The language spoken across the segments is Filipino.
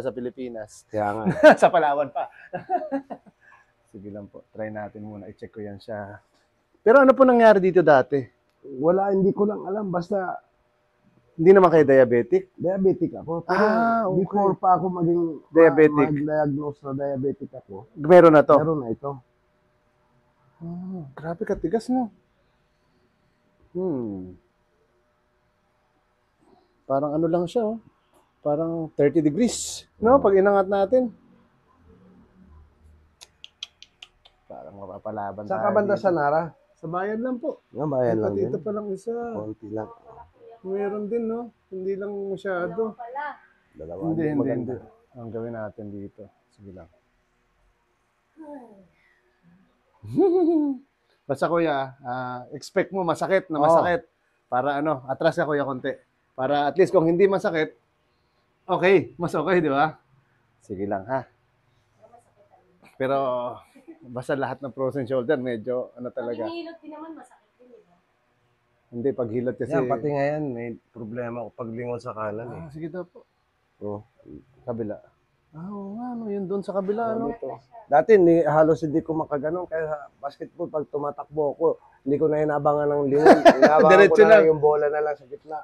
sa Pilipinas. Kaya nga. Sa Palawan pa. Sige lang po. Try natin muna. I-check ko yan siya. Pero ano po nangyari dito dati? Wala, hindi ko lang alam. Basta, Hindi naman kayo diabetic? diabetic ako. Pero Okay. before pa ako maging Diabetic. mag-diagnose na diabetic ako, Meron na to? meron na ito. Oh, grabe katigas mo. Parang ano lang siya, oh. Parang 30 degrees. No, pag inangat natin. Parang mapapalaban Sa tayo kabanda dito. sa Nara, Sa bayan lang po. nga bayan lang din. Ito pa lang isa. Konti lang. Meron din, no? Hindi lang masyado. Dalawa. Hindi. Maganda. Ang gawin natin dito. Sige lang. Basta kuya, expect mo masakit na masakit. Para ano, atras ka kuya konti. Para at least kung hindi masakit, okay, mas okay, di ba? Sige lang ha. Pero basta lahat ng frozen shoulder, medyo ano talaga. Pag hinihilot din naman, masakit din, di ba? Hindi, pag hilot kasi. Yan, pati nga yan, may problema ako paglingon sa kanan eh. Sige daw po. Oh. Kabila. Oo nga, no, yun doon sa kabila, no? Dito. Dati halos hindi ko makaganon kaya sa basketball pag tumatakbo ako, hindi ko na inabangan ng lingon. Inabangan ko Diretso na lang. lang yung bola na lang sa gitna.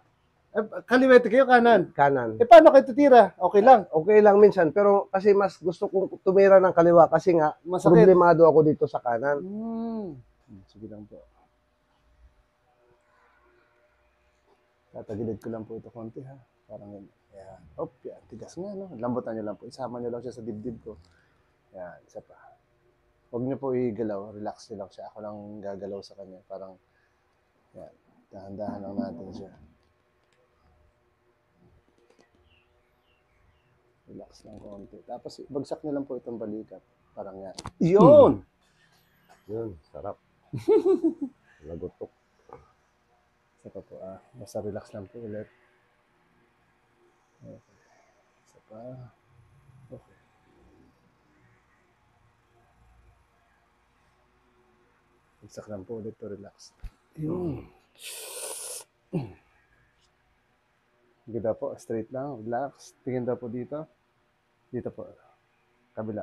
Kaliwete kayo, kanan. Kanan. Paano kayo tutira? Okay lang. Okay lang minsan, pero kasi mas gusto kong tumira ng kaliwa kasi nga, Masakit. problemado ako dito sa kanan. Sige lang po. Tatagilid ko lang po ito konti ha. Parang yan. Yan. Yan. Tigas nga, no? Lambutan nyo lang po. Isama nyo lang siya sa dibdib ko. Yan. Isa pa. Huwag nyo po igalaw. Relax nyo lang siya. Ako lang gagalaw sa kanya. Parang, yan. Dahan-dahan lang natin siya. Relax lang konti. Tapos, bagsak nyo lang po itong balikat. Parang yan. Yun! Yun, sarap. Lagutok. Isa pa po, basta relax lang po ulit. Okay. Isa pa. Okay. Bagsak lang po ulit to relax. Yun. Sige daw po, straight lang, relax. Tingin daw po dito. Dito po. Kabila.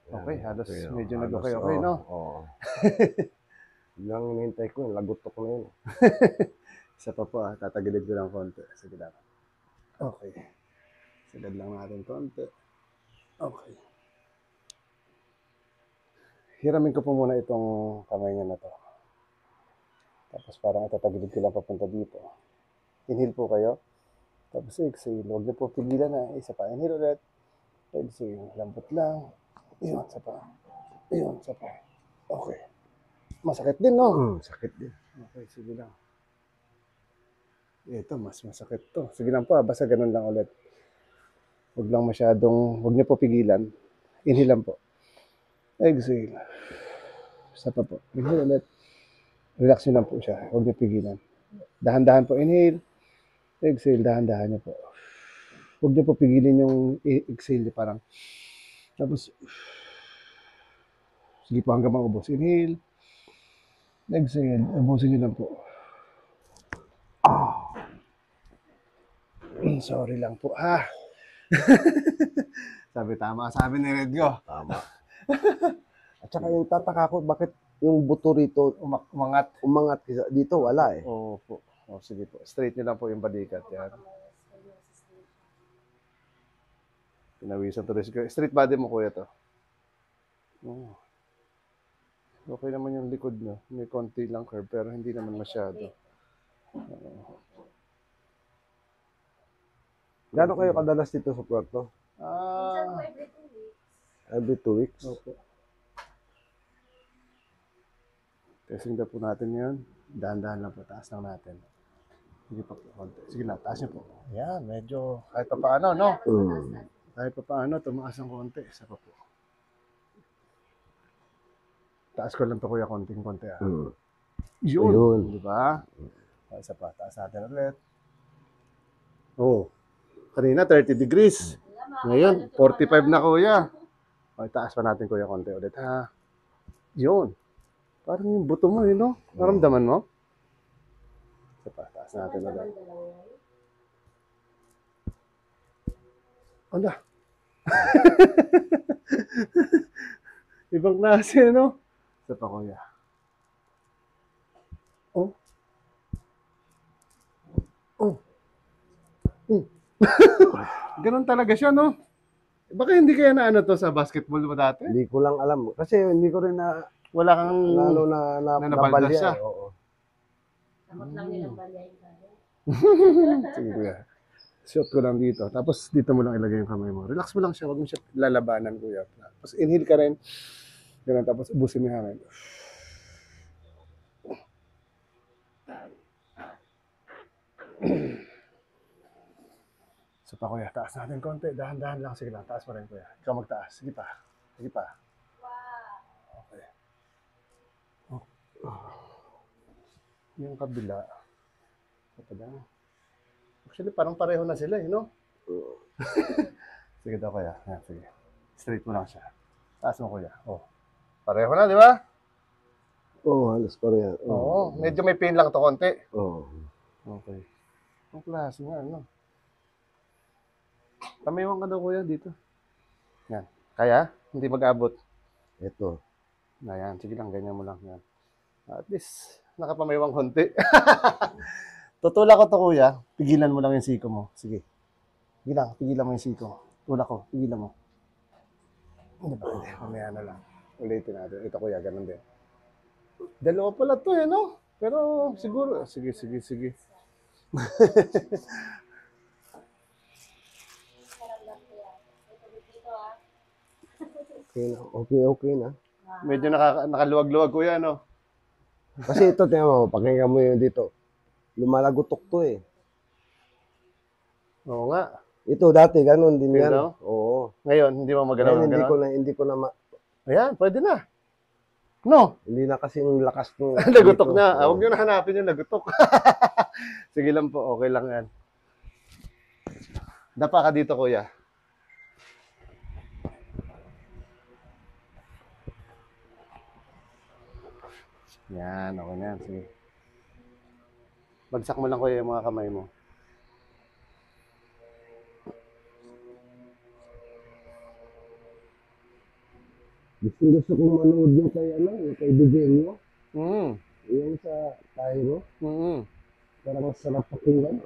Okay, halos Okay, medyo halos, nag-okay, no? Oo. Yung hinintay ko, lagutok na yun. Isa pa po, tatagilid ko lang konti. Sige lang. Okay. Sagad lang natin konti. Okay. Hiramin ko po muna itong kamay niya na to. Tapos parang itatagilid ko lang papunta dito. Inhale po kayo. Tapos exhale. Huwag niyo po pigilan na. Isa pa. Inhale ulit. Exhale. Lambot lang. Iyon, isa pa. Iyon, isa pa. Okay. Masakit din, no? Sakit din. Okay, sige lang. Ito, mas masakit to. Sige lang po, basta ganun lang ulit. Huwag lang masyadong, huwag niyo po pigilan. Inhale lang po. Exhale. Isa pa po. Inhale ulit. Relax niyo lang po siya. Huwag niyo pigilan. Dahan-dahan po, inhale. Exhale, dahan-dahan niyo po. Huwag niyo po pigilin yung exhale. Parang, tapos, sige po hanggang maubos. Inhale. Exhale. Ubusin niyo lang po. Sorry lang po, ha? Tama. Sabi ni Redgo. Tama. At saka yung tataka ko, bakit yung buto rito Umangat. umangat dito, wala eh. Oo po. O, sige po. Straight niyo lang po yung balikat. Yan. Pinawisan to rin. Straight body mo, kuya, to. Oh. Okay naman yung likod nyo. May konti lang curve, pero hindi naman masyado. Gano'n kayo kadalas dito sa Puerto? Minsan po every 2 weeks. Every 2 weeks? Opo. Testing na po natin yun. Dahan-dahan lang po. Taas lang natin. Sige pa po. Sige na, taas niyo po. Yan, medyo kahit pa paano, no? Kahit pa paano, tumaas ang konti. Isa pa po. Taas ko lang to kuya, konting-konti. Yun. Ayun. Di ba? Isa pa, taas natin ulit. Oh. Kanina 30 degrees. Ngayon, 45 na kuya. Okay, taas pa natin kuya konti ulit ha. Yun. Parang yung buto mo, yun, no? Naramdaman mo? Isa pa, taas natin ulit. Ano? Ibang klase, no? Isa pa, kuya. Oh. Oh. Ganun talaga siya, no? Baka hindi kaya na ano to sa basketball mo dati? Hindi ko lang alam. Kasi hindi ko rin na, Wala kang ano, na nabalda nabalya siya. eh. Oo. Takot lang nilang balyain tayo. Sige, kuya. Shot ko lang dito. Tapos dito mo lang ilagay yung kamay mo. Relax mo lang siya. Huwag mo siya lalabanan, kuya. Tapos inhale ka rin. Ganun. Tapos ubusin mo yung hangin. So pa, kuya. Taas natin konti. Dahan-dahan lang. Sige lang. Taas mo rin, kuya. Ikaw magtaas. Sige pa. Sige pa. Okay. Yung kabila. Ito lang. Actually, parang pareho na sila, eh, no? Sige daw, kuya. Yan, sige. Straight mo lang siya. Taas mo, kuya. Oh. Pareho na, di ba? Oo, halos pa rin. Oo. Medyo may pain lang to konti. Oo. Okay. Ang klase nga, ano? Pamiwan ka daw, kuya, dito. Yan. Kaya? Hindi mag-abot. Ito. Ayan. Sige lang, ganyan mo lang. Yan. At least, nakapamiwang konti. Tutulak ko to, kuya. Pigilan mo lang yung siko mo. Sige. Sige lang, pigilan mo yung siko. Tulak ko, pigilan mo. Hindi ba? Hindi. Mamaya na lang. Ulitin natin. Ito, kuya, ganun din. Dalawa pala to, eh, no? Pero siguro, sige. Okay na. Okay na. Medyo nakaluwag-luwag, kuya, no? Kasi ito, tingnan mo, pakinggan mo yun dito. Lumalagotok to eh. Oo nga. Ito dati, ganun din yan. Tingnan? Oo. Ngayon, hindi mo magalaw Ngayon, ng gano'n? hindi ko na Ayan, pwede na. No? hindi na kasing lakas ng Lagutok dito. na. Oo. Huwag nyo na hanapin yung lagutok. Sige lang po, okay lang yan. Dapa ka dito, kuya. Yan, okay na yan. Sige. Bagsak mo lang, kuya, yung mga kamay mo. Gusto kong manood nyo kay, yung kay Divelio. Mm. Yung sa Cairo. Mm. Parang sarap pakinggan.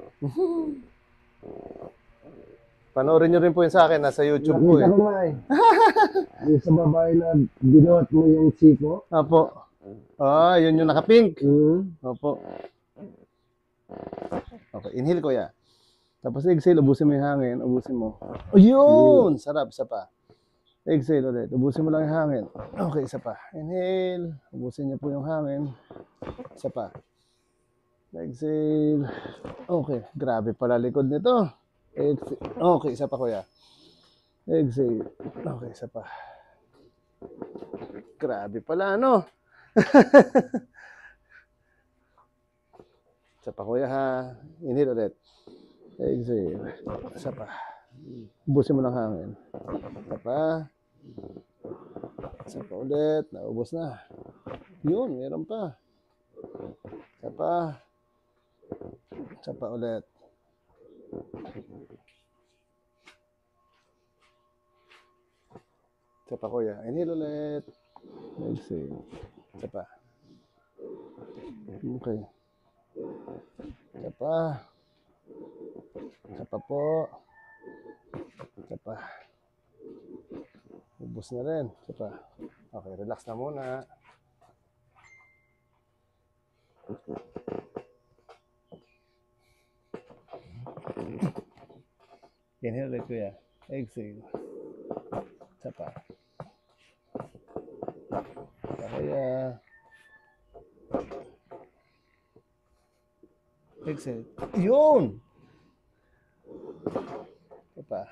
Panoorin nyo rin po yun sa akin. Nasa YouTube po, Nakita eh. ko nga eh. Yung sa babae na binuhat mo yung siko. Opo. Ah, yun yung naka-pink. Opo. Okay, inhale, kuya. Tapos exhale, ubusin mo yung hangin. Ubusin mo. Oh, yun! Sarap, isa pa. Exhale ulit. Ubusin mo lang yung hangin. Okay, isa pa. Inhale. Ubusin niyo po yung hangin. Isa pa. Exhale. Okay, grabe pala likod nito. Exhale. Okay, isa pa, kuya. Exhale. Okay, isa pa. Grabe pala, ano? Isa pa, kuya, ha. Inhale ulit. Exhale. Isa pa. Ubusin mo lang hangin. Isa pa. Isa pa ulit. Naubos na. Yun, meron pa. Isa pa. Isa pa ulit. Isa pa, kuya. Inhale ulit. Exhale. Isa pa. Okay. Isa pa. Isa pa po. Isa pa. Ubus na rin. Isa pa. Okay, relax na muna. Inhale ulit, kuya. Exhale. Isa pa. Kaya. Exhale. Yun! Isa pa.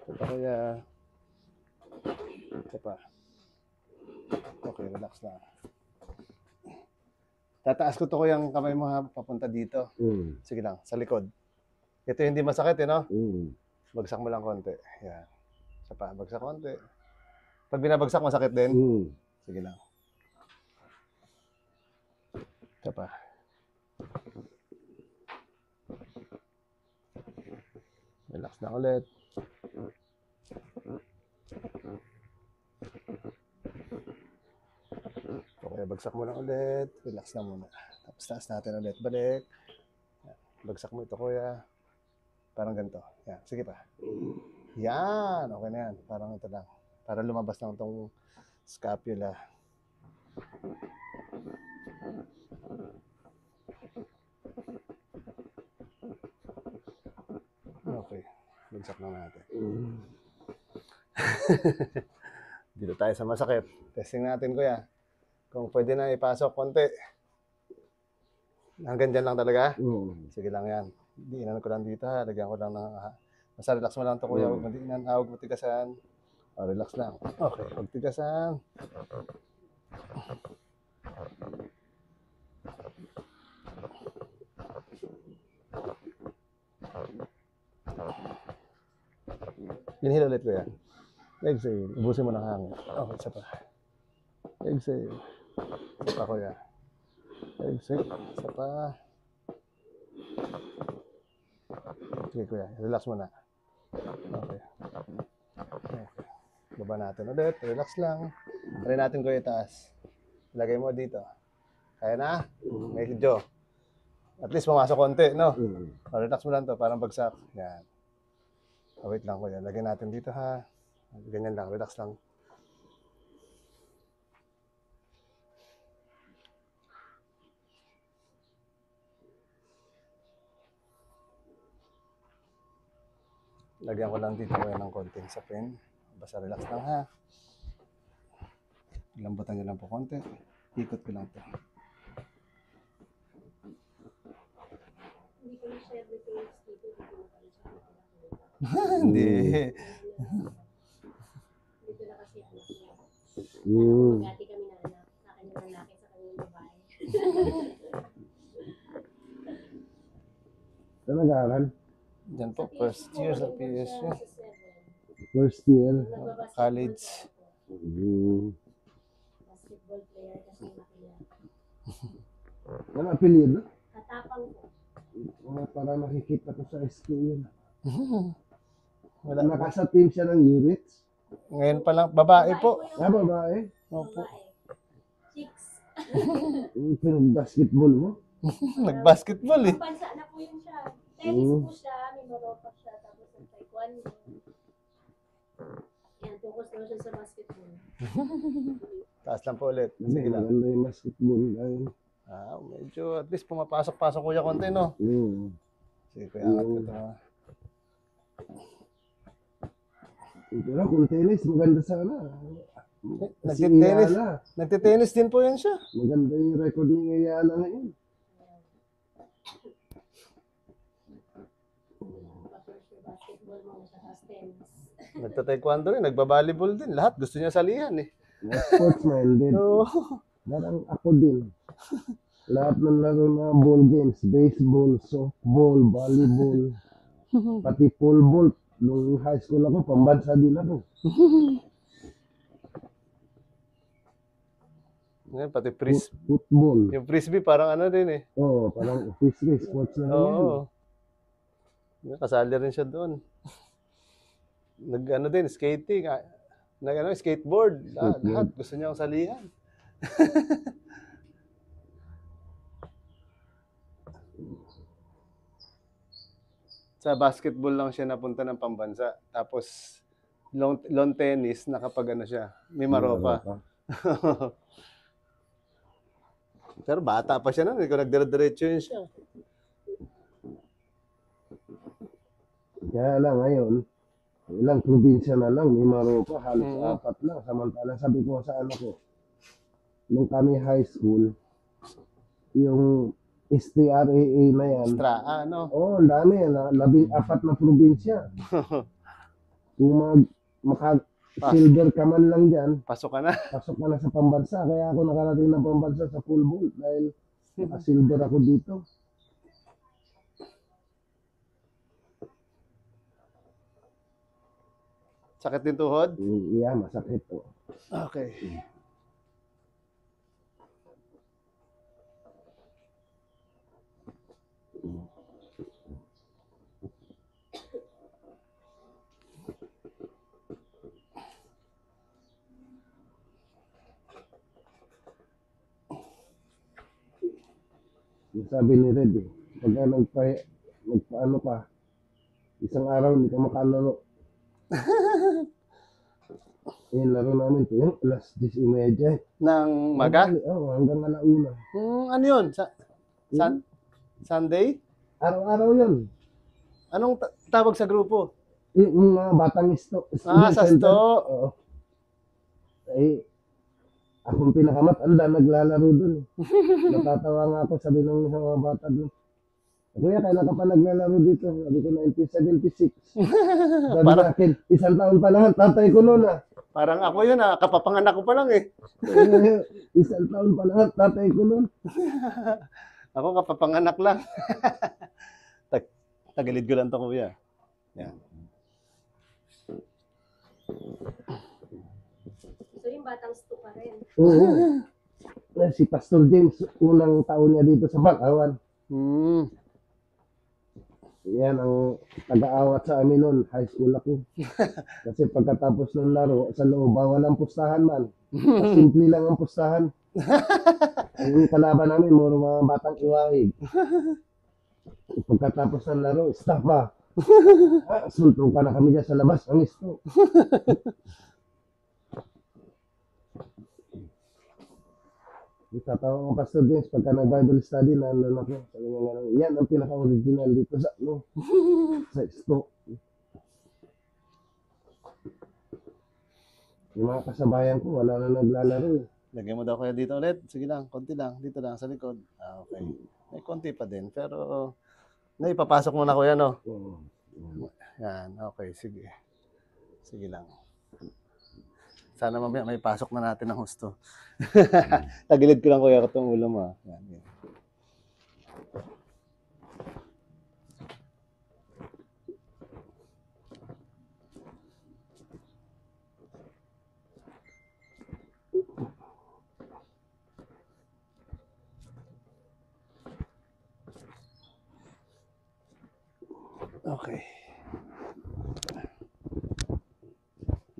Isa pa, kaya. Isa pa. Okay, relax na. Tataas ko to, yung kamay mo, ha, papunta dito. Sige lang, sa likod. Ito hindi masakit, eh, no? Bagsak mo lang konti. Yan. Isa pa, bagsak konti. Pag binabagsak, masakit din? Sige lang. Isa pa. Relax lang ulit. Okay, bagsak mo lang ulit. Relax lang muna. Tapos taas natin ulit. Balik. Yan. Bagsak mo ito, kuya. Parang ganito. Yan. Sige pa. Yan. Okay na yan. Parang ito lang. Para lumabas lang itong scapula. Okay. Bagsak lang natin. Dito tayo sa masakit. Testing natin, kuya. Kung pwede na ipasok konti. Hanggang dyan lang talaga? Sige lang yan. Diinan ko lang dito ha. Lagyan ko lang ng... Basta relax mo lang ito, kuya. Huwag mo diinan. Huwag mo tigasan. Relax lang. Okay. Huwag tigasan. Inhale ulit, kuya. Exhale. Ubusin mo ng hangin. Okay, isa pa. Exhale. Isa pa, kuya. Exhale. Isa pa. Sige, kuya. Relax mo na. Okay. Okay. Baba natin ulit. Relax lang. Try natin, kuya, itaas. Lagay mo dito. Kaya na? Medyo. At least pumasok konti, no? Relax mo lang to. Parang bagsak. Yan. Wait lang, kuya. Lagay natin dito, ha? Ganyan lang, relax lang. Lagyan ko lang dito kayo ng konting sapin. Basta relax lang, ha? Lambutan nyo lang po konti. Ikot ko lang to. Hindi ko na-share dito yung dito. Hindi. Dito na kasi anak niya. Mm. Magati kami na anak. Sa kanya ng lalaki, sa kanya ng babae. Saan nag-aaral? Diyan po, first year sa PSU. First year. College. Basketball player kasi nakilala. Ano apelido? Katapang po. Para nakikita ko sa school yun. Wala. Nakasa team siya ng Urits. Ngayon pa lang, babae po. Babae. Opo. Chicks. Basketball mo? Nag-basketball eh. Bansa na po yun siya. Tennis po siya, may maropa siya, tapos ang taekwondo. Yan, focus daw siya sa basketball. Taas lang po ulit. Sige lang. Maganda yung basketball. Medyo at least pumapasok-pasok kuya konti, no? Sige, kuya, angat ko ito. Pero kung tennis, maganda sana. Nagtitennis. Nagtitennis din po yan siya. Maganda yung record ni Ayala ngayon. Basketball mo siya, tapos tennis. Nagta-taekwondo rin, nagba-volleyball din. Lahat gusto niya salihan eh. Sports-minded. Oo. Parang ako din. Lahat ng laro na ball games, baseball, softball, volleyball, pati pole vault. Nung high school ako, pambansa din ako. Ngayon, pati frisbee. Football. Yung frisbee parang ano din eh. Oo, parang frisbee, sports na rin yan. Oo. Kasali rin siya doon. Nag-ano din, skating. Nag-ano, skateboard. Lahat gusto niya ang salihan. Sa basketball lang siya napunta ng pambansa. Tapos, lawn tennis, nakapag ano siya, may maropa. Pero bata pa siya nun, ikaw nagdire-diretso yun siya. Kaya lang ngayon, ilang probinsya na lang, may maropa, halos apat lang. Samantala, sabi ko sa anak ko, nung kami high school, yung STRAA na yan, Ano? ang dami, 14 na probinsya. Kung maka-silver ka man lang dyan, Pasok ka na. pasok ka na sa pambansa. Kaya ako nakarating ng pambansa sa pole vault dahil maka-silver ako dito. Sakit din tuhod? Yeah, masakit po. Okay. Yung sabi ni Red eh, pagka nagpaano ka, isang araw hindi ka makalaro. Yung laro namin ito, yung alas 10:30. Ng maga? Oo, hanggang alauna. Ano yun? Sunday? Araw-araw yun. Anong tawag sa grupo? Yung mga batang Sa center. sto. Oo. Eh, akong pinakamatanda naglalaro dun. Natatawa nga ako, sabi ng isang mga bata dun. Kuya, kailan ka pa naglalaro dito? Sabi ko, 1976. Sabi sa akin, 1 taon pa lang, tatay ko noon ah. Parang ako yun kapapanganak ko pa lang eh. 1 taon pa lang, tatay ko noon. Ako kapapanganak lang. Tagilid ko lang to kuya. Yan. So yung batang sto pa rin. Oo. Si Pastor James, unang taon niya dito sa Bakawan. Yan ang taga-awat sa amin noon, high school ako. Kasi pagkatapos ng laro, sa loob, bawal ang pustahan man. Simple lang ang pustahan. Ang kalaban namin, muro mga batang iwahig. Pagkatapos ng laro, stop ba? Sultong pa na kami dyan sa labas, ang isto. Tatawa ko Pastor James pagka nag-Bible study na ano ako. Sabi niya nga, yan ang pinaka-original dito sa sa isto. Yung mga kasabayan ko, wala na naglalaro eh. Lagyan mo daw kaya dito ulit. Sige lang, konti lang. Dito lang sa likod. Okay. May konti pa din. Pero, ipapasok mo na kuya, no? Oo. Yan, okay. Sige. Sige lang. Sana mamaya may pasok na natin ng husto. Tagilid ko lang kuya ko itong ulo mo. Yan, yan. Okay.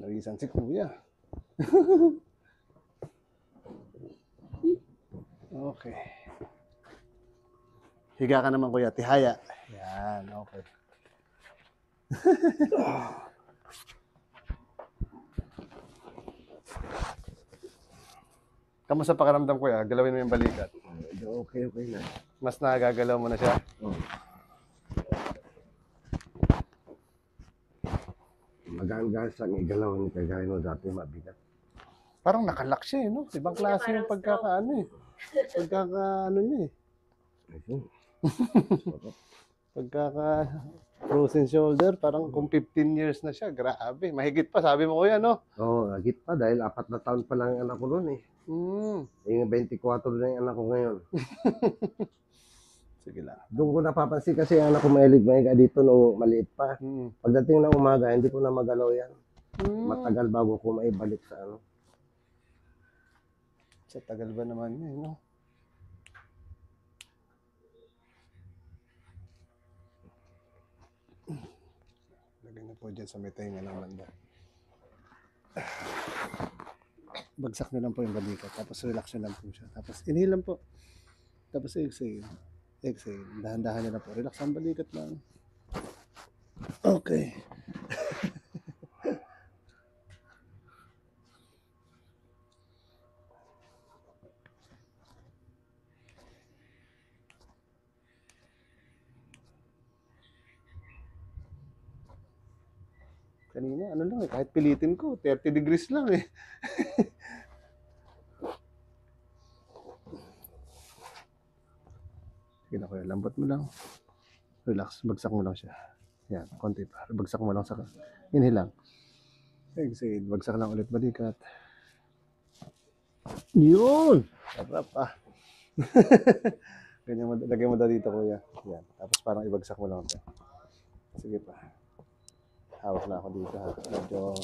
Narisan si kuya. Okay. Higa ka naman kuya, tihaya. Yan, okay. Kamusta pakiramdam kuya? Galawin mo yung balikat. Okay na. Mas nagagalaw mo na siya? Oo. Magaan-gaan sa igalaw ni kagaya no dati mabigat. Parang nakalak siya eh, no? Ibang klase yung pagkakaano eh. Pagkakaano niya eh. Ayun. Frozen shoulder, parang kung 15 years na siya, grabe. Mahigit pa, sabi mo kuya, no? Oo, higit pa dahil 4 na taon pa lang ang anak ko noon eh. Yung 24 na yung anak ko ngayon. Sige lang. Doon ko napapansin kasi ang anak ko mahilig dito nung maliit pa. Pagdating ng umaga, hindi ko na magalaw yan. Matagal bago ko maibalik sa ano. Sa tagal ba naman niya, no? Lagay na po dyan sa may tainga ng banda. Bagsak nyo lang po yung balikat. Tapos relax nyo lang po siya. Tapos inhale lang po. Tapos exhale. Exhale. Dahan-dahan nyo lang po. Relax ang balikat lang. Okay. Kanina, ano lang eh, kahit pilitin ko, 30 degrees lang eh. Sige na kuya, lambot mo lang. Relax, bagsak mo lang siya. Yan, konti pa. Bagsak mo lang sa... Inhale lang. Exhale, bagsak lang ulit balikat. Yun! Sarap ah. Ganyan mo, lagyan mo daw dito kuya. Yan, tapos parang ibagsak mo lang ito. Sige pa. Hawak na ako dito ha. Medyo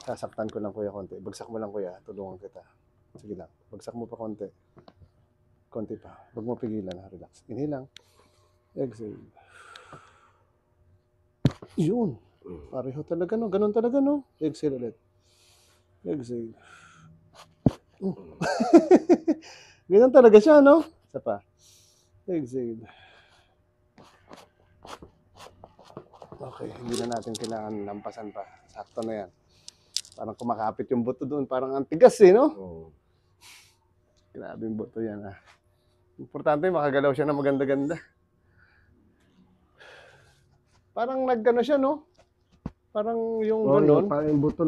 sasaktan ko lang kuya konti. Bagsak mo lang kuya. Tulungan kita. Sige lang. Bagsak mo pa konti. Konti pa. Huwag mo pigilan ha. Relax. Inhale lang. Exhale. Yun. Pareho talaga no. Ganun talaga no. Exhale ulit. Exhale. Ganun talaga siya no. Isa pa. Exhale. Okay, hindi na natin kailangan lampasan pa. Sakto na yan. Parang kumakapit yung buto doon. Parang ang tigas eh, no? Oo. Grabe yung buto yan, ah. Importante, makagalaw siya na maganda-ganda. Parang nagkano siya, no? Parang yung Oo, ganon. parang yung buto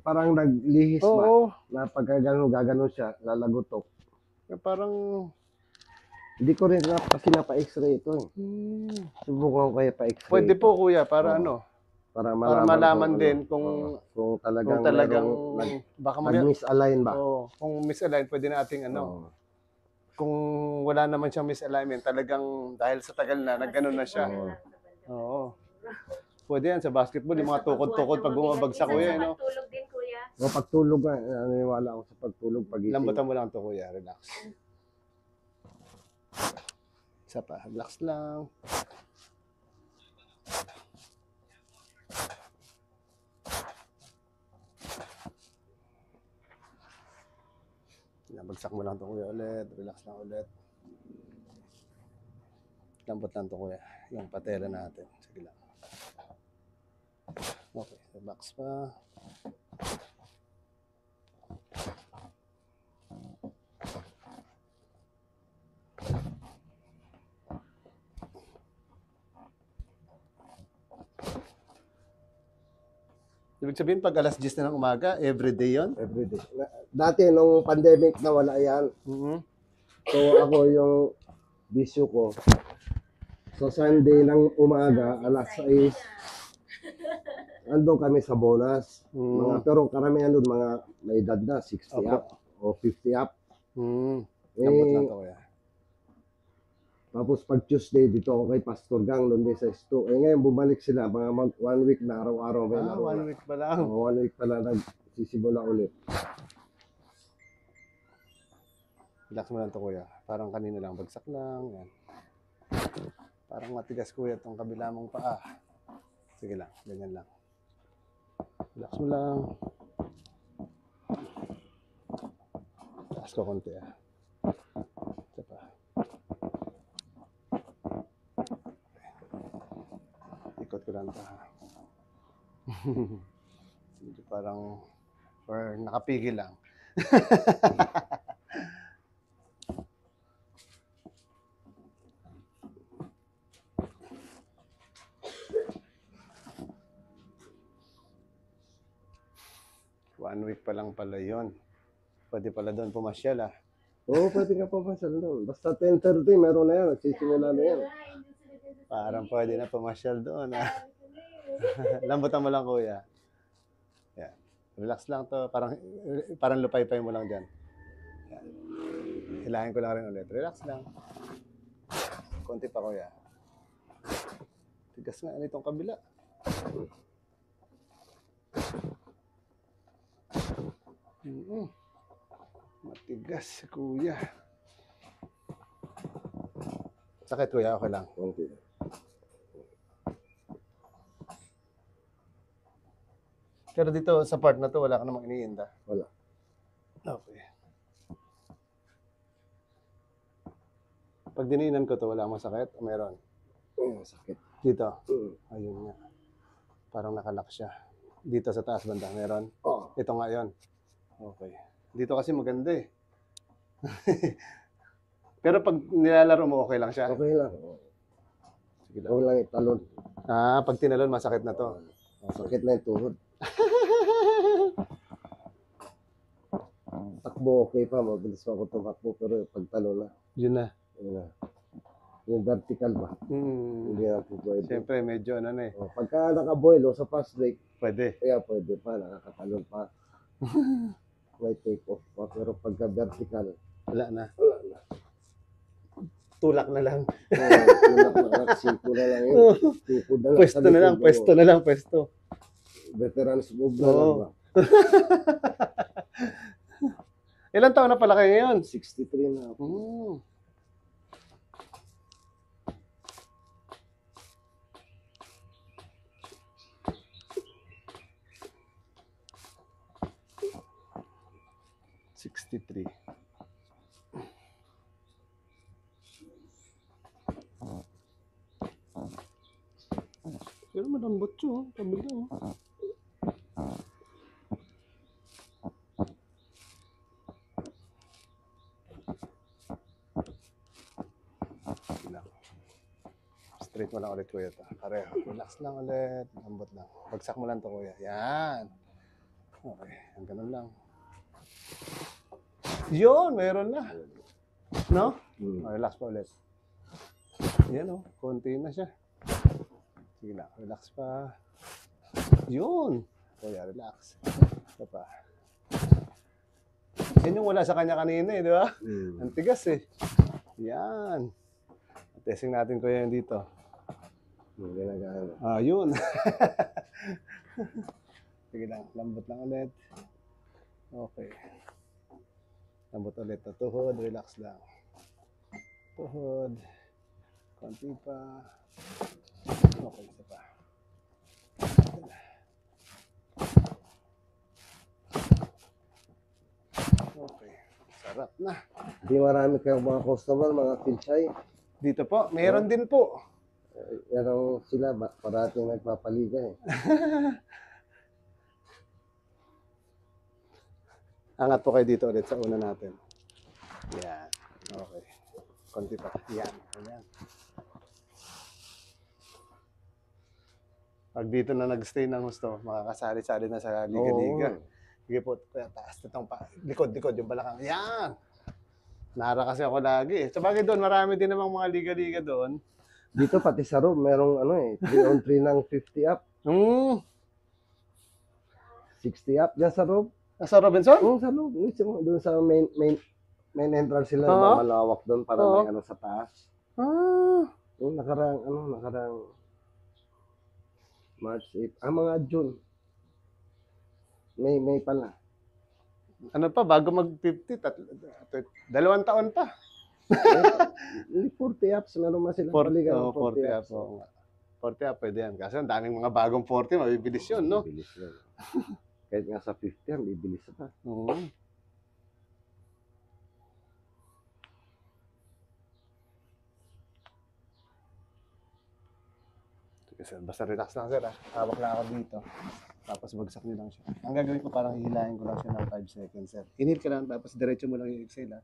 parang naglihis ba? Oo. Na pagka gano'n siya, lalagotok. Parang... Hindi ko rin kasi napa-x-ray ito eh. Subukan ko kaya pa-x-ray. Pwede ito. po, kuya, para Oo. ano? Para Para malaman kung din ano, kung kung talagang, baka mamaya, nag-misalign ba? kung misalign, pwede nating ano. Oo. Kung wala naman siyang misalignment, talagang dahil sa tagal na, nagganon na siya. Oo. Oo. Pwede yan sa basketball, yung mga tukod-tukod pag bumabagsak, kuya, no? Tulog din, kuya. O pagtulog, naniwala ako sa pagtulog. Pagising. Lambutan mo lang to, kuya. Relax. Isa pa. Relax lang. Bagsak mo lang to, kuya, ulit. Relax lang ulit. Lambot lang to, kuya. Yung patela natin. Sige lang. Okay. Relax pa. Ibig sabihin, pag alas 10 na ng umaga, everyday yon? Everyday. Dati, nung pandemic na wala yan. So, ako yung bisyo ko. So, Sunday ng umaga, alas 6, andun kami sa bonus. Pero karamihan doon, mga may edad na, 60 Opo. up o 50 up. Lambot lang to, kuya. Tapos pag Tuesday, dito ako kay Pastor Gang, doon din sa Esto. Ngayon, bumalik sila, mga 1 week na araw-araw. May laro 1 na. week pa lang. 1 week pala nagsisimula ulit. Relax mo lang to, kuya. Parang kanina lang, bagsak lang. Yan. Parang matigas, kuya, itong kabila mong paa. Sige lang, ganyan lang. Relax mo lang. Relax ko konti, ah. Ito pa. Ikot ko lang ito, ha. Medyo parang, or nakapigil lang. One week pa lang pala yun. Pwede pala doon pumasyal, ah. Oo, pwede ka pa pasal doon. Basta 10:30, meron na yan. Nagsisimula na yan. Parang pwede na pumasyal doon, ah. Lambutan mo lang, kuya. Yan. Relax lang to. Parang lupay-pay mo lang dyan. Yan. Hilahin ko lang rin ulit. Relax lang. Konti pa, kuya. Tigas nga nitong kabila. Matigas si kuya. Sakit, kuya. Okay lang. Konti. Pero dito sa part na to, wala ka namang iniinda. Wala. Okay. Pag diniinan ko to, wala masakit? O meron? Sakit. Dito? Ayun nga. Parang nakalock siya. Dito sa taas banda, meron? Oo. Ito nga yun. Okay. Dito kasi maganda eh. Pero pag nilalaro mo, okay lang siya? Okay lang. Sige lang. Okay lang italon. Ah, pag tinalon, masakit na to. Sakit na yung tuhod. Takbo okay pa, mabilis pa ako tumakbo, pero pag talon na, Yun na. yun na. Yung vertical ba? Hindi na po pwede. Siyempre, medyo ano na eh. Pagka nakaboil o sa fast break, Pwede. kaya pwede pa, nakakatalon pa. May take off pa, pero pagka vertical, Wala na. wala na. Tulak na lang. Tulak na lang, simple na lang yun. Tukod na lang. Pwesto na lang, pwesto na lang, pwesto. Veterans move na lang ba? Ilan taon na pala kayo ngayon? 63 na ako. Pero malambot siya. Kabila. Straight mo lang ulit, kuya. Pareho. Relax lang ulit. Lambot lang. Bagsak mo lang to, kuya. Yan. Okay. Ang ganun lang. Yun, mayroon na. No? Relax pa ulit. Yan o. Konti na siya. Sige lang. Relax pa. Yun. Kuya, relax. Ito pa. Yan yung wala sa kanya kanina eh, di ba? Ang tigas eh. Yan. Testing natin kuya yung dito. Yun. Sige lang. Lambot lang ulit. Okay. Lambot ulit. Tuhod. Relax lang. Tuhod. Konti pa. Okay. Isa pa. Okay. Sarap na. Hindi marami kayong mga customer, mga pilsay. Dito po. Mayroon din po. Yan sila, parating nagpapaliga eh. Angat po kayo dito ulit sa una natin. Yan. Okay. Konti pa. Yan. Yan. Pag dito na nag-stay ng gusto, makakasali-sali na sa liga-liga. Sige po, taas itong pa. Likod, yung balakang. Yan! Nara kasi ako lagi. Sa bagay doon, marami din namang mga liga-liga doon. Dito pati sa room, merong 3 on 3 ng 50 up. 60 up dyan sa room. Sa Robinson? Sa room. Doon sa main entrance sila. Malawak doon para may sa taas. Nakarang March 8. Mga June. May pala. Ano pa, bago mag-50, 2 taon pa. 40 ups, meron man silang paligan. 40 ups. 40 up, pwede yan. Kasi ang daming mga bagong 40, mabibilis yun, no? Bibilis yun. Kahit nga sa 50, ang bibilis pa. Sir, basta relax lang sir. Hawak lang ako dito. Tapos bagsak niyo lang siya. Ang gagawin ko parang hihilahin ko lang siya ng 5 seconds sir. Inhale ka lang tapos diretso mo lang yung exhale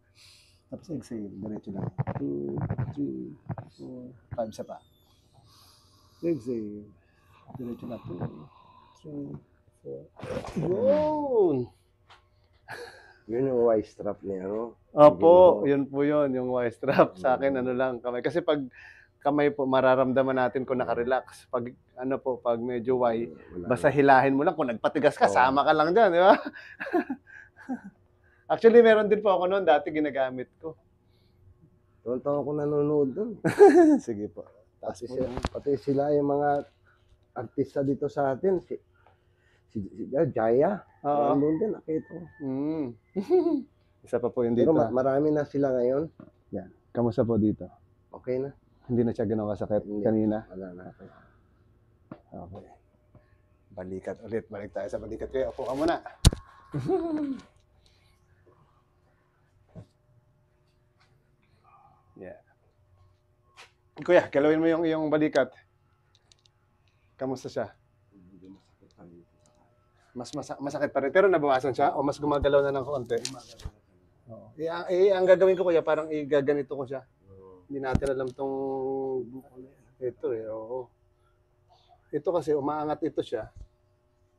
Tapos exhale, diretso lang. 2, 3, 4, 5 sa pa. Exhale. Diretso lang. 2, 3, 4. Yun! Yun yung Y-strap niya, no? Opo, yun po yun, yung Y-strap. Sa akin, lang, kamay. Kasi pag kamay po, mararamdaman natin kung nakarelax. Pag pag medyo basta hilahin mo lang. Kung nagpatigas ka, sama ka lang dyan, di ba? Actually, meron din po ako noon. Dati ginagamit ko. Taon-taon ako nanonood doon. Sige po. Pati sila yung mga artista dito sa atin. Si Jaya. Nandun din, nakita ko. Isa pa po yung dito. Pero marami na sila ngayon. Yan. Kamusta po dito? Okay na. Hindi na siya ginawa sakit kanina? Wala na. Okay. Balikat ulit. Balik tayo sa balikat. Kaya upo ka muna. Yeah. Kuya, galawin mo yung iyong balikat. Kamusta siya? Masakit pa rin. Pero nabawasan siya? O mas gumagalaw na ng konti? Oo. Ang gagawin ko kuya, parang igaganito ko siya. Hindi natin alam tong ito oo. Ito kasi umaangat ito siya.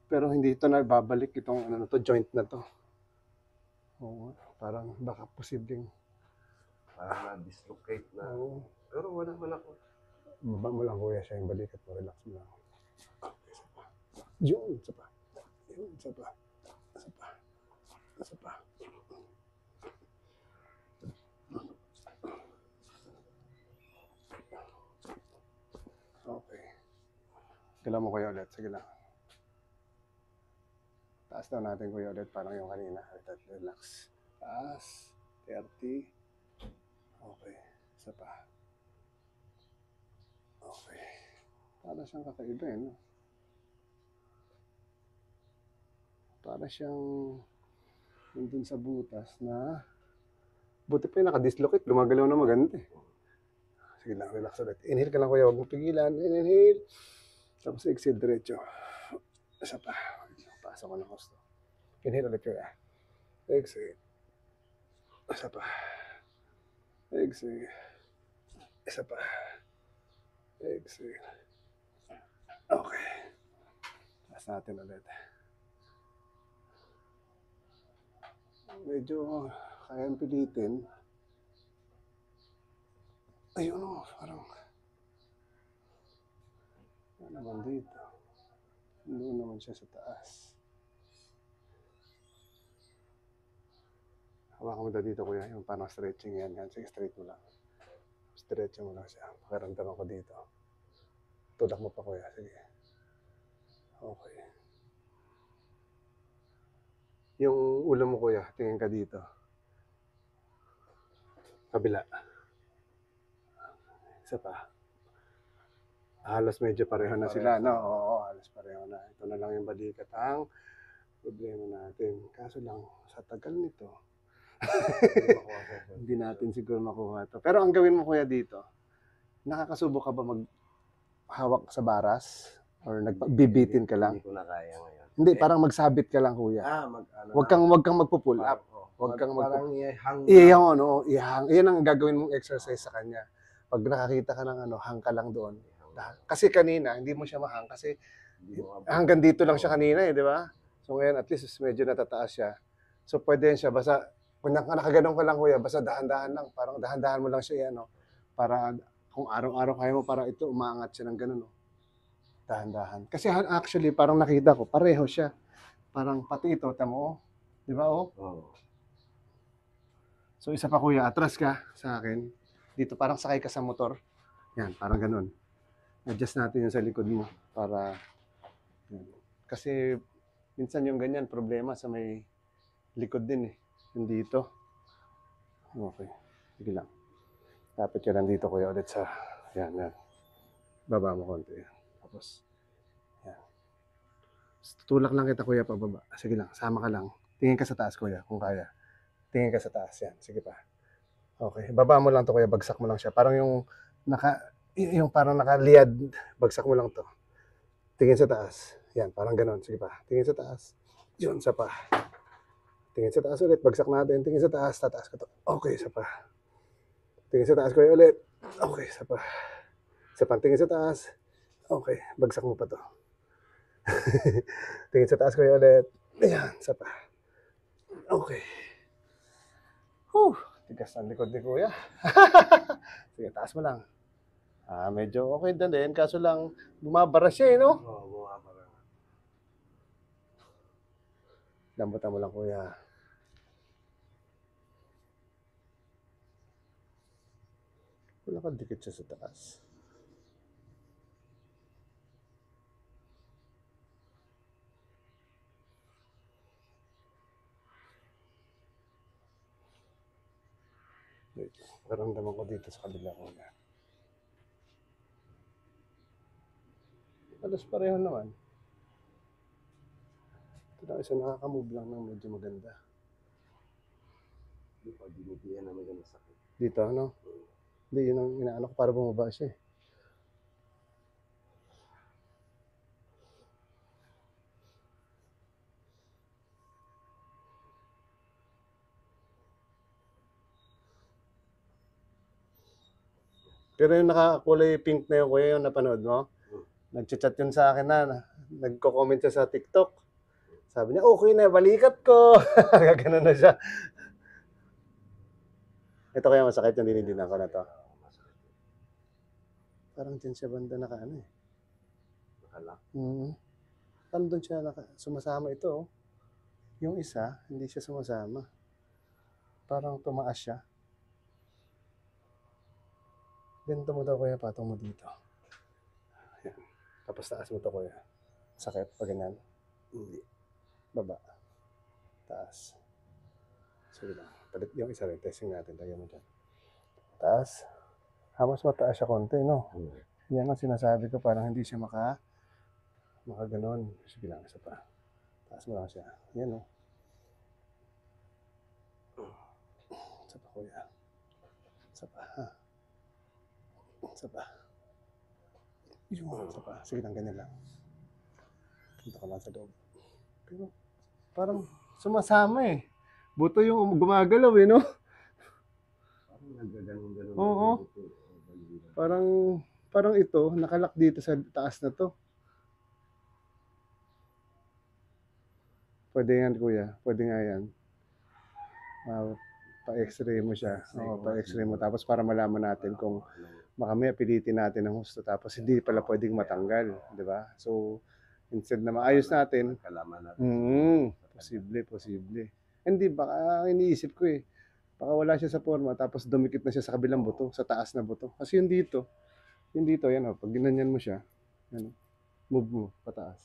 Pero hindi ito na babalik itong joint na to. Oo, parang baka posibleng Parang na-dislocate na. Oo. Pero wala man ako. Baba mo lang kuya siya yung balikat mo. Relax mo lang. Okay, isa pa. Yun, isa pa. Yun, isa pa. Isa pa. Isa pa. Okay. Galaw mo kuya ulit. Sige lang. Taas daw natin kuya ulit. Parang yung kanina. Relax. Taas. 30. Okay. Isa pa. Okay. Para siyang kakaiba no? Para siyang nandun sa butas na buti pa yung nakadislocate. Gumagalaw na maganda Sige lang, relax ulit. Inhale ka lang kuya, huwag mong pigilan. Inhale. Tapos exhale diretso. Isa pa. Pasok ko ng gusto. Inhale ulit kuya. Exhale. Isa pa. Exhale. Isa pa. Exhale. Okay. Taas natin ulit. Medyo kayang pilitin. Ayun o, parang ano naman dito. Doon naman siya sa taas. Hawakan mo na dito kuya, yung parang stretching yan. Yan, sige, straight mo lang. Stretch mo lang siya. Pakiramdaman ko dito. Tulak mo pa kuya, sige. Okay. Yung ulo mo kuya, tingin ka dito. Kabila. Isa pa. Halos medyo pareho na sila, no? Oo, halos pareho na. Ito na lang yung balikat ang problema natin. Kaso lang, sa tagal nito, hindi natin siguro makuha ito. Pero ang gawin mo kuya dito, nakakasubok ka ba maghawak sa baras? Or nagbibitin ka lang? Hindi ko na kaya ngayon. Hindi, parang magsabit ka lang kuya. Wag kang magpo-pull up. Wag kang parang ihang. Ihang ano, ihang. Iyan ang gagawin mong exercise sa kanya. Pag nakakita ka ng ano, hang ka lang doon. Kasi kanina, hindi mo siya mahang kasi hanggang dito lang siya kanina eh, di ba? So ngayon, at least medyo natataas siya. So pwede yan siya, basta, kung nakaganon ka lang kuya, basta dahan-dahan lang, parang dahan-dahan mo lang siya yan, no? Para kung araw-araw kaya mo, parang ito, umaangat siya ng ganun, no? Dahan-dahan. Kasi actually, parang nakita ko, pareho siya. Parang pati ito, tamo, di ba, oh? So isa pa kuya, atras ka sa akin. Dito parang sakay ka sa motor. Yan, parang ganun. Adjust natin yung sa likod mo para yan. Kasi minsan yung ganyan problema sa may likod din eh. Yung dito. Okay. Sige lang. Tapos ka lang dito kuya ulit sa yan, yan. Baba mo konti. Tapos yan. Tutulak lang kita kuya pababa. Sige lang, sama ka lang. Tingin ka sa taas kuya kung kaya. Tingin ka sa taas yan. Sige pa. Okay. Baba mo lang to kuya, bagsak mo lang siya. Parang yung yung parang nakaliad, bagsak mo lang to. Tingin sa taas. Yan, parang ganon. Sige pa. Tingin sa taas. Yun, isa pa. Tingin sa taas ulit. Bagsak natin. Tingin sa taas. Tataas ko to. Okay, isa pa. Tingin sa taas ko ulit. Okay, isa pa. Isa pa. Tingin sa taas. Okay, bagsak mo pa to. Tingin sa taas ko ulit. Ayan, isa pa. Okay. Tigas ang likod ni kuya. Sige, taas mo lang. Medyo okay na din. Kaso lang, bumabara siya eh, no? Oo, bumabara. Lambutan mo lang, kuya. Wala ka dikit siya sa taas. Wait, karamdaman ko dito sa kabila ko na. Halos pareho naman. Ito lang isa nakaka-move lang ng medyo maganda. Hindi pa dinidiyan na medyo masakit. Dito, ano? Hindi, yun ang inaano ko para bumaba siya eh. Pero yung nakakulay pink na yung kuya yung napanood mo, nag-chat yun sa akin na, nagko-comment siya sa TikTok. Sabi niya, okay na, balikat ko. Gano'n na siya. Ito kaya masakit yung dinidinan ko na to. Parang dyan siya banda naka-ano eh. Nakalak. Parang doon siya sumasama ito. Yung isa, hindi siya sumasama. Parang tumaas siya. Ganito mo daw kuya, patong mo dito. Ayan. Tapos taas mo to kuya. Sakit pag ganyan. Hindi. Baba. Taas. Sige lang. Palit yung isa rin. Testing natin. Lagyan mo dyan. Taas. Mas mataas siya konti, no? Yan ang sinasabi ko. Parang hindi siya makaganon. Sige lang. Isa pa. Taas mo lang siya. Yan, no? Isa pa kuya. Isa pa, ha? Isa pa. Isa pa. Sige lang, ganyan lang. Punta ka lang sa loob. Pero parang sumasama eh. Buto yung gumagalaw eh, no? Parang nagaganon-ganon. Oo. Parang ito, nakalak dito sa taas na to. Pwede yan, kuya. Pwede nga yan. Pa-x-ray mo siya. Oo, pa-x-ray mo. Tapos para malaman natin kung makamaya pilitin natin ang husto. Tapos hindi pala pwedeng matanggal. Di ba? So, instead na maayos natin, Kalaman natin. posible. Hindi, baka iniisip ko eh. Baka wala siya sa forma, tapos dumikit na siya sa kabilang buto, sa taas na buto. Kasi yung dito, yan o, pag ginanyan mo siya, yan, move mo, pataas.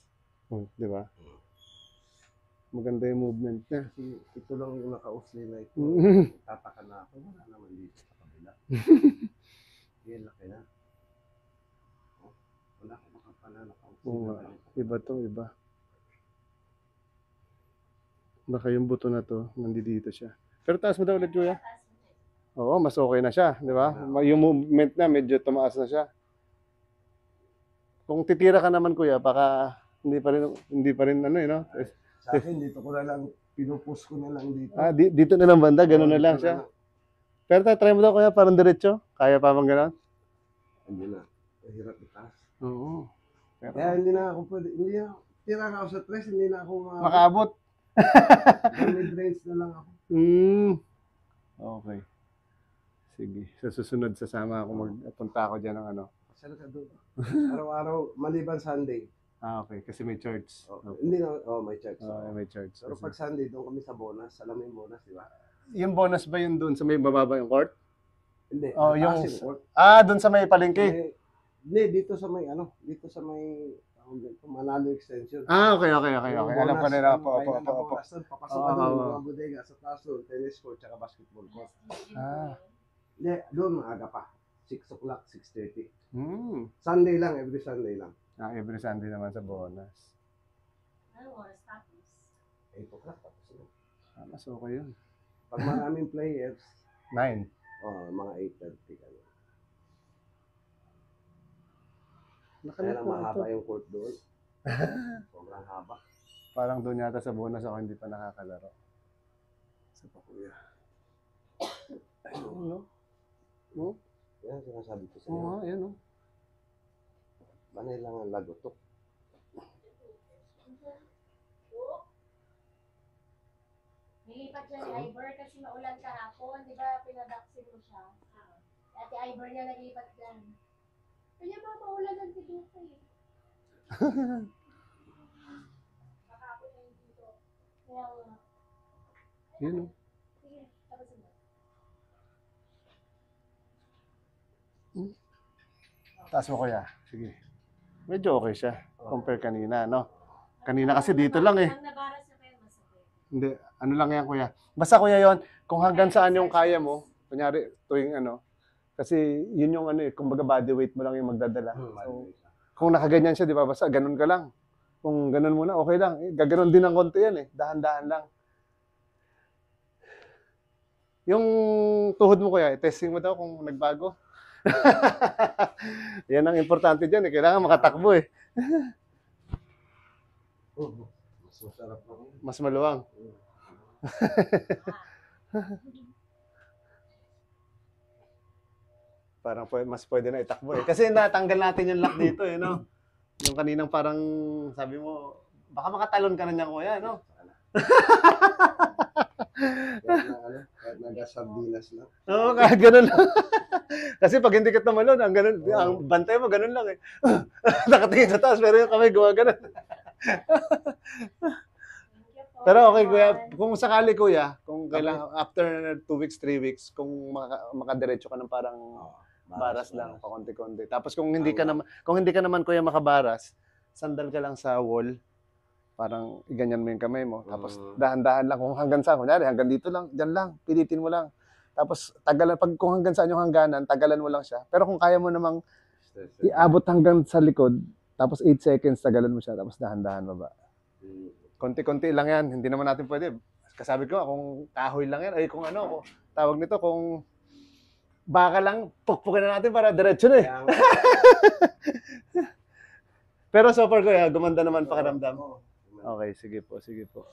Di ba? Maganda yung movement niya. Kasi ito lang yung nakausli na ito. Tataka na ako. Wala naman dito sa kabila. Yan, laki na. Oh, wala ko makapala nakausli na ganito. Iba to, iba. Baka yung buto na to, nandito siya. Pero taas mo daw ulit, kuya. Oo, mas okay na siya, di ba? Yung movement na, medyo tumaas na siya. Kung titira ka naman, kuya, baka hindi pa rin ano, no? Sa akin, dito ko na lang, pinupush ko na lang dito. Dito na lang banda, gano'n na lang siya. Pero try mo daw, kuya, parang diretso. Kaya pa bang gano'n? Hindi na. Mahirap itaas. Oo. Kaya hindi na ako pwede. Hindi na. Tira na ako sa tres, hindi na ako Makaabot. mid-range na lang ako. Okay. Sige. Sa susunod, sasama ako magpunta ako dyan ng ano. Saan ka doon? Araw-araw, maliban Sunday. Okay. Kasi may church. Hindi na, may church. May church. Pero pag Sunday, doon kami sa bonus. Alam mo yung bonus, di ba? Yung bonus ba yun doon sa may bababa yung court? Hindi. Yung... court. doon sa may palengke? Hindi, dito sa may, dito sa may, Manalo Extension. Okay. Alam ko na po. Papasok ka doon, mga bodega sa taas doon, tennis court, tsaka basketball court. Hindi, doon maaga pa. 6 o'clock, 6:30. Sunday lang, every Sunday lang. Every Sunday naman sa bonus. Ano oras tapos? 8 o'clock, tapos yun. Mas okay yun. Pag maraming players, 9. mga 8:30 ka. Kaya Nakalito lang mahaba yung court doon. Sobrang haba. Parang doon yata sa bonus ako hindi pa nakakalaro. Sa pa, kuya. Ayun, no? Yan, sinasabi ko sa iyo. Oo, ayun, no? Banay lang ang lagotok. Nilipat siya ni Ivor kasi maulan kahapon. Di ba pinabaksin mo siya? Ate Ivor niya naglipat dyan. Kanya ba maulan lang si Duka eh. Kahapon na yung dito. Kaya nga. Yun, no? Sige, tapasin mo. Taas mo, kuya. Sige. Medyo okay siya. Compare kanina, no? Kanina kasi dito lang eh. Ang nabaras na kayo, masakit. Hindi, ano lang yan, kuya. Basta, kuya, yon kung hanggang saan yung kaya mo, kunyari, tuwing ano, kasi yun yung ano eh, kumbaga body weight mo lang yung magdadala. So, kung nakaganyan siya, di ba, basta ganun ka lang. Kung ganun muna, okay lang. Gaganon din ng konti yan eh. Dahan-dahan lang. Yung tuhod mo, kuya, testing mo daw kung nagbago. Yan ang importante dyan eh. Kailangan makatakbo eh. Mas masarap ako. Mas maluwang. Parang mas pwede na itakbo eh. Kasi natanggal natin yung lock dito eh, no? Yung kaninang parang, sabi mo, baka makatalon ka na niyan, kuya, no? Kahit nagasardinas na. Oo, kahit ganun lang. Kasi pag hindi ka tumalon, ang bantay mo, ganun lang eh. Nakatingin sa taas, pero yung kamay gawa ganun. Pero okay, kuya, kung sakali, kuya, kung kailangan, after 2 weeks, 3 weeks, kung makadiretso ka ng parang baras lang, pakonti-konti. Tapos kung hindi ka naman, kuya, makabaras, sandal ka lang sa wall, parang iganyan mo yung kamay mo. Tapos dahan-dahan lang kung hanggang saan. Kunyari, hanggang dito lang, dyan lang, pilitin mo lang. Tapos tagalan, kung hanggang saan yung hangganan, tagalan mo lang siya. Pero kung kaya mo namang iabot hanggang sa likod, tapos 8 seconds, tagalan mo siya, tapos dahan-dahan baba. Konti-konti lang yan, hindi naman natin pwede. Kasabi ko, kung kahoy lang yan, ay kung ano, tawag nito, kung baka lang, pukpukin na natin para diretso na eh. Pero so far, kuya, gumanda naman pakiramdam. Okay, sige po, sige po.